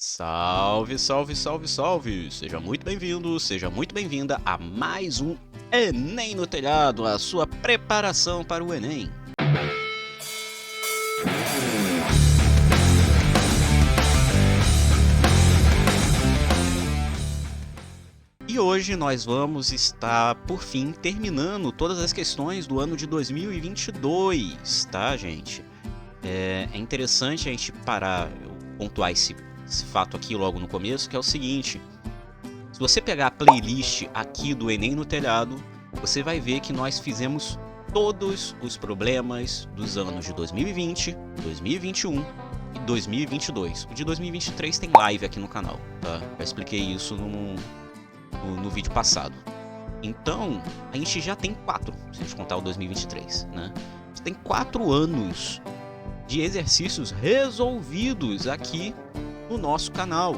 Salve, salve, salve, salve! Seja muito bem-vindo, seja muito bem-vinda a mais um Enem no Telhado, a sua preparação para o Enem. E hoje nós vamos estar, por fim, terminando todas as questões do ano de 2022, tá, gente? É interessante a gente parar, pontuar esse fato aqui logo no começo, que é o seguinte: se você pegar a playlist aqui do Enem no Telhado, você vai ver que nós fizemos todos os problemas dos anos de 2020, 2021 e 2022. O de 2023 tem live aqui no canal, tá? Já expliquei isso no vídeo passado. Então, a gente já tem 4, se a gente contar o 2023, né? A gente tem 4 anos de exercícios resolvidos aqui no nosso canal.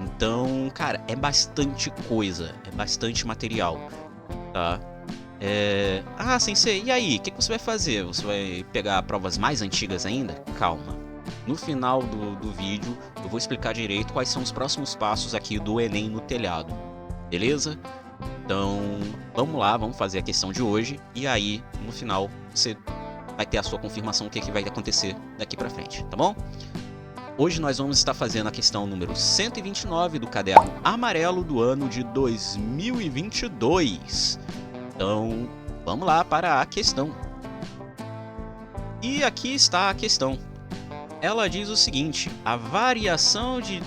Então, cara, é bastante coisa, é bastante material, tá? Sensei, e aí? O que você vai fazer? Você vai pegar provas mais antigas ainda? Calma. No final do vídeo, eu vou explicar direito quais são os próximos passos aqui do Enem no Telhado, beleza? Então, vamos lá, vamos fazer a questão de hoje. E aí, no final, você vai ter a sua confirmação do que vai acontecer daqui pra frente, tá bom? Hoje nós vamos estar fazendo a questão número 129 do caderno amarelo do ano de 2022. Então, vamos lá para a questão. E aqui está a questão. Ela diz o seguinte: a variação de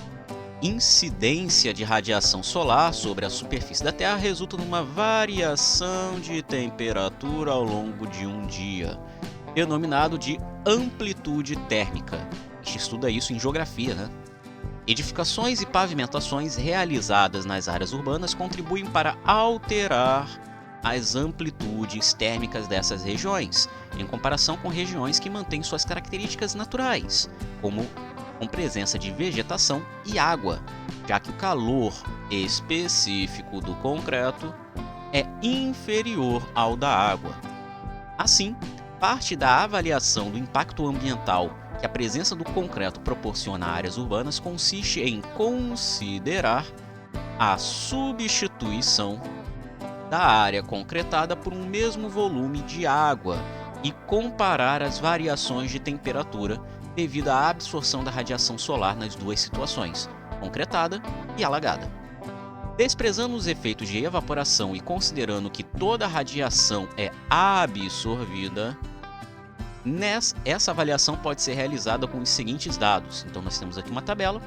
incidência de radiação solar sobre a superfície da Terra resulta numa variação de temperatura ao longo de um dia, denominado de amplitude térmica. A gente estuda isso em geografia, né? Edificações e pavimentações realizadas nas áreas urbanas contribuem para alterar as amplitudes térmicas dessas regiões, em comparação com regiões que mantêm suas características naturais, como com presença de vegetação e água, já que o calor específico do concreto é inferior ao da água. Assim, parte da avaliação do impacto ambiental que a presença do concreto proporciona a áreas urbanas consiste em considerar a substituição da área concretada por um mesmo volume de água e comparar as variações de temperatura devido à absorção da radiação solar nas duas situações, concretada e alagada. Desprezando os efeitos de evaporação e considerando que toda a radiação é absorvida, essa avaliação pode ser realizada com os seguintes dados. Então nós temos aqui uma tabela,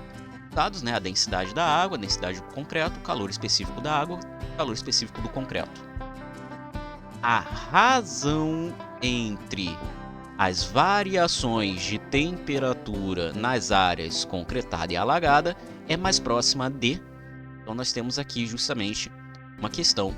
dados, né? A densidade da água, a densidade do concreto, o calor específico da água, o calor específico do concreto. A razão entre as variações de temperatura nas áreas concretada e alagada é mais próxima de... Então nós temos aqui justamente uma questão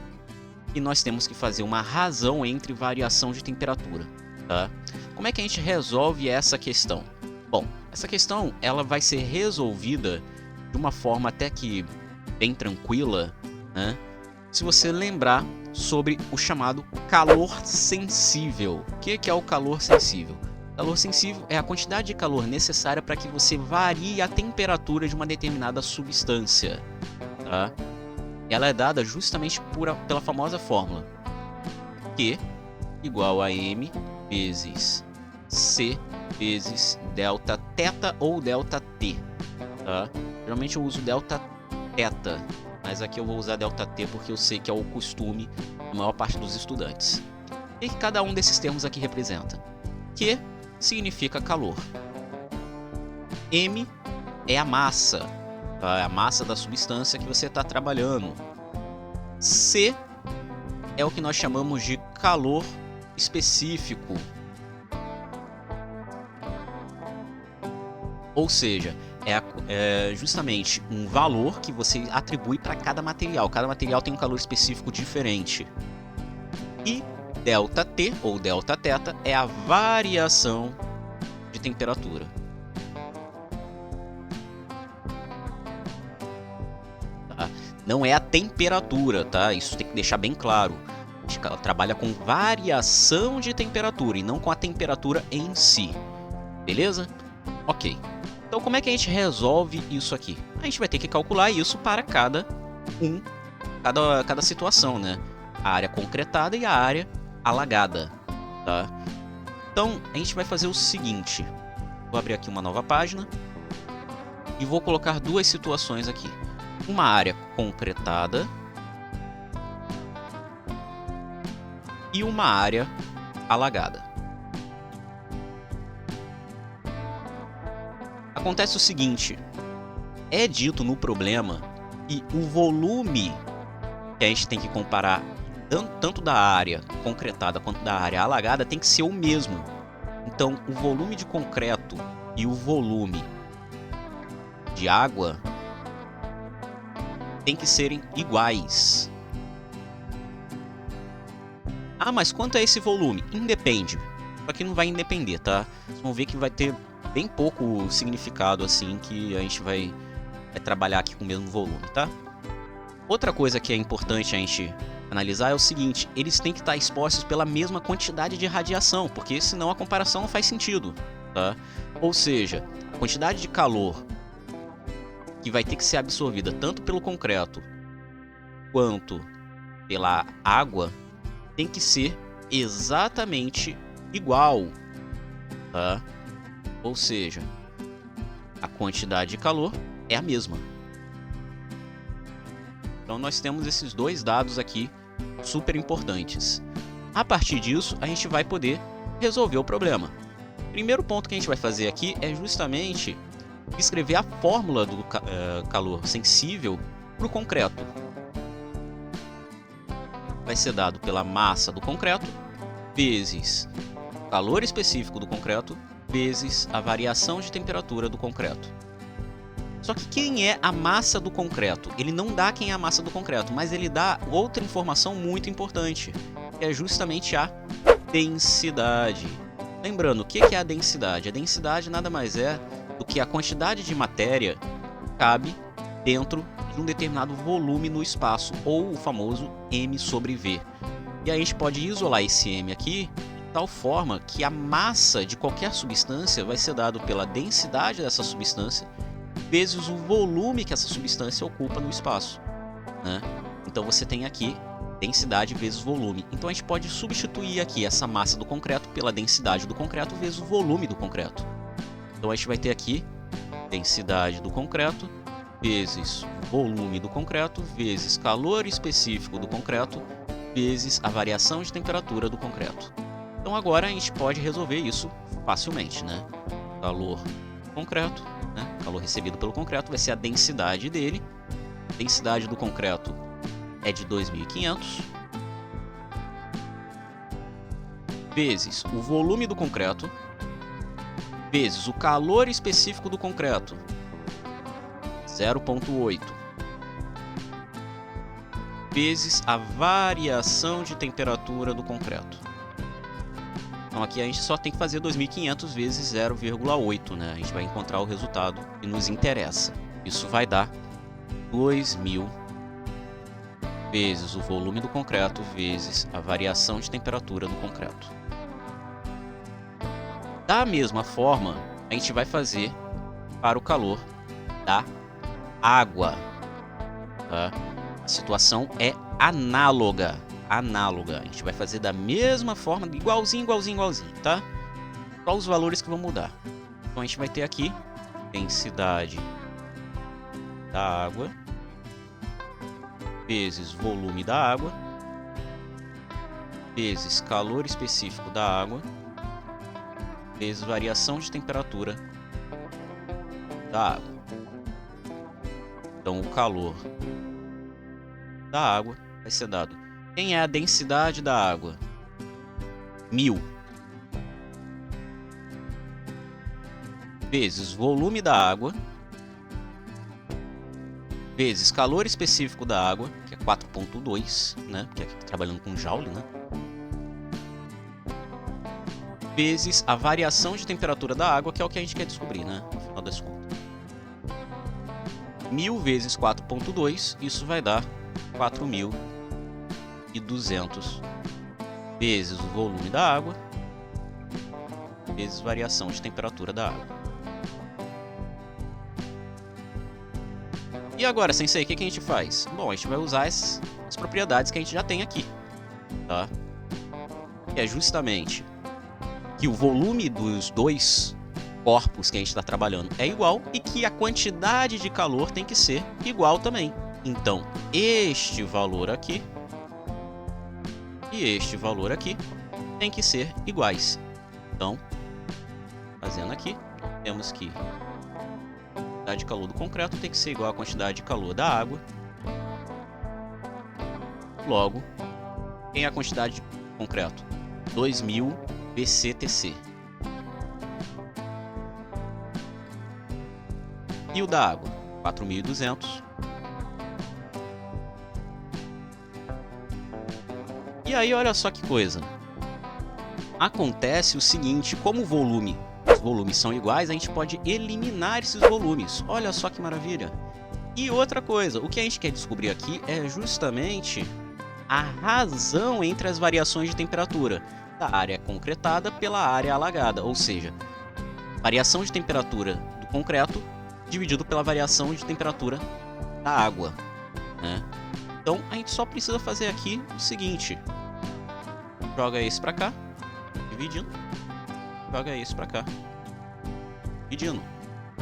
e nós temos que fazer uma razão entre variação de temperatura, tá? Como é que a gente resolve essa questão? Bom, essa questão ela vai ser resolvida de uma forma até que bem tranquila, né? Se você lembrar sobre o chamado calor sensível. O que é o calor sensível? O calor sensível é a quantidade de calor necessária para que você varie a temperatura de uma determinada substância, tá? Ela é dada justamente pela famosa fórmula Q igual a M vezes C vezes delta θ ou delta T, tá? Geralmente eu uso delta θ, mas aqui eu vou usar delta T porque eu sei que é o costume da maior parte dos estudantes. O que cada um desses termos aqui representa? Q significa calor, M é a massa, tá? É a massa da substância que você está trabalhando. C é o que nós chamamos de calor específico. Ou seja, é justamente um valor que você atribui para cada material. Cada material tem um calor específico diferente. E delta T ou delta θ é a variação de temperatura. Tá? Não é a temperatura, tá? Isso tem que deixar bem claro. A gente trabalha com variação de temperatura e não com a temperatura em si. Beleza? Ok. Então, como é que a gente resolve isso aqui? A gente vai ter que calcular isso para cada situação, né? A área concretada e a área alagada, tá? Então, a gente vai fazer o seguinte. Vou abrir aqui uma nova página e vou colocar duas situações aqui. Uma área concretada e uma área alagada. Acontece o seguinte, é dito no problema que o volume que a gente tem que comparar tanto da área concretada quanto da área alagada tem que ser o mesmo. Então, o volume de concreto e o volume de água tem que serem iguais. Ah, mas quanto é esse volume? Independe. Só que não vai independer, tá? Vocês vão ver que vai ter bem pouco significado assim, que a gente vai trabalhar aqui com o mesmo volume, tá? Outra coisa que é importante a gente analisar é o seguinte, eles têm que estar expostos pela mesma quantidade de radiação, porque senão a comparação não faz sentido, tá? Ou seja, a quantidade de calor que vai ter que ser absorvida tanto pelo concreto quanto pela água tem que ser exatamente igual, tá? Ou seja, a quantidade de calor é a mesma. Então nós temos esses dois dados aqui super importantes. A partir disso, a gente vai poder resolver o problema. O primeiro ponto que a gente vai fazer aqui é justamente escrever a fórmula do calor sensível para o concreto. Vai ser dado pela massa do concreto vezes o calor específico do concreto vezes a variação de temperatura do concreto. Só que quem é a massa do concreto? Ele não dá quem é a massa do concreto, mas ele dá outra informação muito importante, que é justamente a densidade. Lembrando, o que é a densidade? A densidade nada mais é do que a quantidade de matéria cabe dentro de um determinado volume no espaço, ou o famoso m sobre v. E a gente pode isolar esse m aqui de tal forma que a massa de qualquer substância vai ser dado pela densidade dessa substância vezes o volume que essa substância ocupa no espaço, né? Então você tem aqui densidade vezes volume. Então a gente pode substituir aqui essa massa do concreto pela densidade do concreto vezes o volume do concreto. Então a gente vai ter aqui densidade do concreto vezes volume do concreto vezes calor específico do concreto vezes a variação de temperatura do concreto. Então agora a gente pode resolver isso facilmente, né? Calor do concreto, né? Calor recebido pelo concreto vai ser a densidade dele. A densidade do concreto é de 2.500 vezes o volume do concreto vezes o calor específico do concreto, 0,8, vezes a variação de temperatura do concreto. Então aqui a gente só tem que fazer 2.500 vezes 0,8, né? A gente vai encontrar o resultado que nos interessa. Isso vai dar 2.000 vezes o volume do concreto vezes a variação de temperatura do concreto. Da mesma forma, a gente vai fazer para o calor da água, tá? A situação é análoga. A gente vai fazer da mesma forma, igualzinho, tá? Só os valores que vão mudar. Então a gente vai ter aqui densidade da água vezes volume da água vezes calor específico da água vezes variação de temperatura da água. Então o calor da água vai ser dado. Quem é a densidade da água? 1000 vezes volume da água vezes calor específico da água, que é 4,2, né? Porque aqui trabalhando com joule, né? Vezes a variação de temperatura da água, que é o que a gente quer descobrir, né? No final das contas. 1000 vezes 4,2, isso vai dar 4.200 vezes o volume da água vezes variação de temperatura da água. E agora, Sensei, o que a gente faz? Bom, a gente vai usar as propriedades que a gente já tem aqui, tá? Que é justamente que o volume dos dois corpos que a gente está trabalhando é igual e que a quantidade de calor tem que ser igual também. Então, este valor aqui e este valor aqui tem que ser iguais. Então, fazendo aqui, temos que a quantidade de calor do concreto tem que ser igual à quantidade de calor da água. Logo, quem é a quantidade de concreto? 2000 BCTC. E o da água? 4.200. E aí, olha só que coisa. Acontece o seguinte, como os volumes são iguais, a gente pode eliminar esses volumes. Olha só que maravilha. E outra coisa, o que a gente quer descobrir aqui é justamente a razão entre as variações de temperatura da área concretada pela área alagada, ou seja, variação de temperatura do concreto dividido pela variação de temperatura da água, né? Então a gente só precisa fazer aqui o seguinte: joga esse para cá, dividindo, joga esse para cá, dividindo.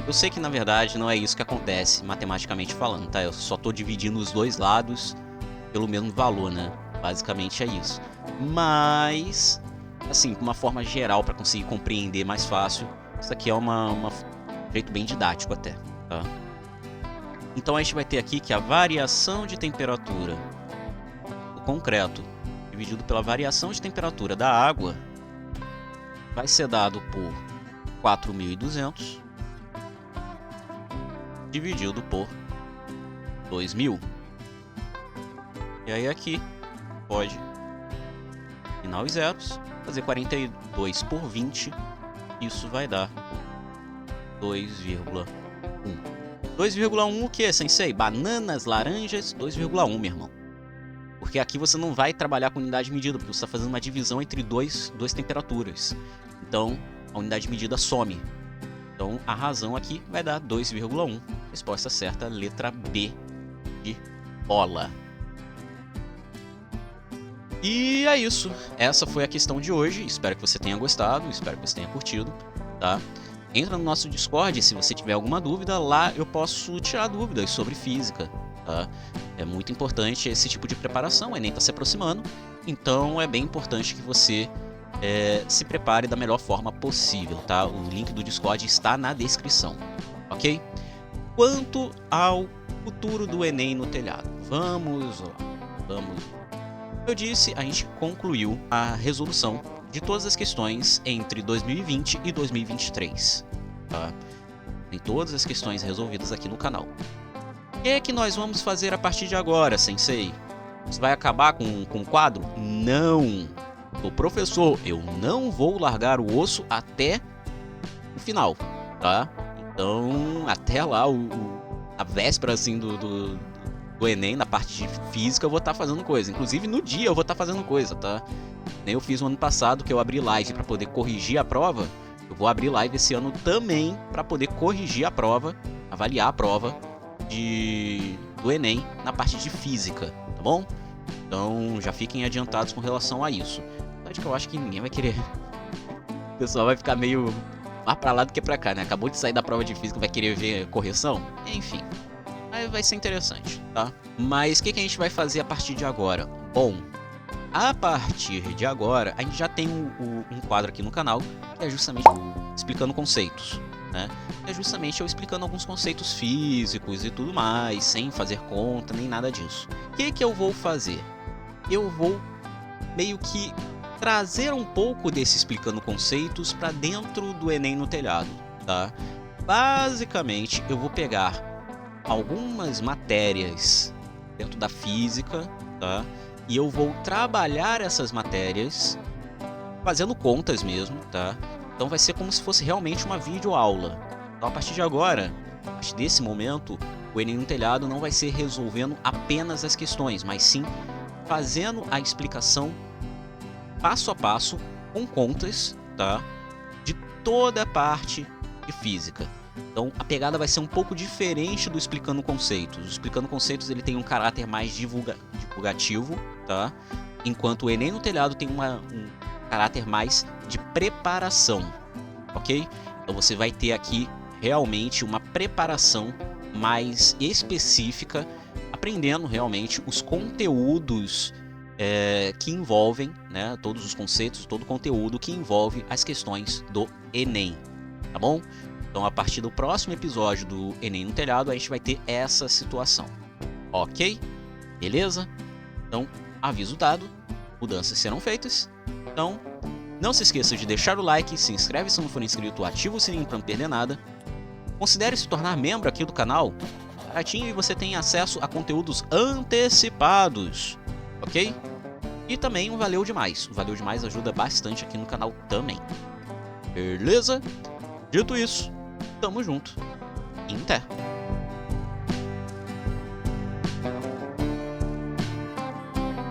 Eu sei que na verdade não é isso que acontece matematicamente falando, tá? Eu só estou dividindo os dois lados pelo mesmo valor, né? Basicamente é isso. Mas, assim, de uma forma geral, para conseguir compreender mais fácil, isso aqui é um jeito bem didático até, tá? Então a gente vai ter aqui que a variação de temperatura do concreto dividido pela variação de temperatura da água vai ser dado por 4.200 dividido por 2.000. E aí aqui pode eliminar os zeros, fazer 42 por 20, isso vai dar 2,1. 2,1 o que, Sensei? Bananas, laranjas, 2,1, meu irmão. Porque aqui você não vai trabalhar com unidade de medida, porque você está fazendo uma divisão entre duas temperaturas. Então, a unidade de medida some. Então, a razão aqui vai dar 2,1. Resposta certa, letra B de bola. E é isso. Essa foi a questão de hoje. Espero que você tenha gostado, espero que você tenha curtido, tá? Entra no nosso Discord se você tiver alguma dúvida. Lá eu posso tirar dúvidas sobre física, tá? É muito importante esse tipo de preparação, o Enem está se aproximando, então é bem importante que você se prepare da melhor forma possível, tá? O link do Discord está na descrição, ok? Quanto ao futuro do Enem no telhado, vamos lá, vamos. Eu disse, a gente concluiu a resolução de todas as questões entre 2020 e 2023, tá? Tem todas as questões resolvidas aqui no canal. O que é que nós vamos fazer a partir de agora, Sensei? Você vai acabar com o quadro? Não! Sou professor, eu não vou largar o osso até o final, tá? Então, até lá, a véspera assim, do Enem, na parte de física, eu vou estar fazendo coisa. Inclusive, no dia eu vou estar fazendo coisa, tá? Nem eu fiz no ano passado, que eu abri live para poder corrigir a prova. Eu vou abrir live esse ano também para poder corrigir a prova, avaliar a prova do Enem na parte de física, tá bom? Então já fiquem adiantados com relação a isso. Acho que eu acho que ninguém vai querer. O pessoal vai ficar meio mais pra lá do que pra cá, né? Acabou de sair da prova de física, vai querer ver correção? Enfim, vai ser interessante, tá? Mas o que a gente vai fazer a partir de agora? Bom, a partir de agora a gente já tem um quadro aqui no canal que é justamente explicando conceitos, né? É justamente eu explicando alguns conceitos físicos e tudo mais, sem fazer conta nem nada disso. O que eu vou fazer? Eu vou meio que trazer um pouco desse explicando conceitos para dentro do Enem no telhado, tá? Basicamente, eu vou pegar algumas matérias dentro da física, tá? E eu vou trabalhar essas matérias fazendo contas mesmo, tá? Então vai ser como se fosse realmente uma videoaula. Então a partir de agora, a partir desse momento, o Enem no telhado não vai ser resolvendo apenas as questões, mas sim fazendo a explicação passo a passo com contas, tá? De toda a parte de física. Então a pegada vai ser um pouco diferente do Explicando Conceitos. O Explicando Conceitos ele tem um caráter mais divulgativo, tá? Enquanto o Enem no Telhado tem um caráter mais de preparação, ok? Então você vai ter aqui realmente uma preparação mais específica, aprendendo realmente os conteúdos que envolvem, né, todos os conceitos, todo o conteúdo que envolve as questões do Enem, tá bom? Então a partir do próximo episódio do Enem no Telhado a gente vai ter essa situação, ok? Beleza? Então, aviso dado, mudanças serão feitas, então não se esqueça de deixar o like, se inscreve se não for inscrito, ativa o sininho para não perder nada, considere se tornar membro aqui do canal, baratinho, e você tem acesso a conteúdos antecipados, ok? E também o Valeu Demais. O Valeu Demais ajuda bastante aqui no canal também. Beleza? Dito isso, tamo junto. E até!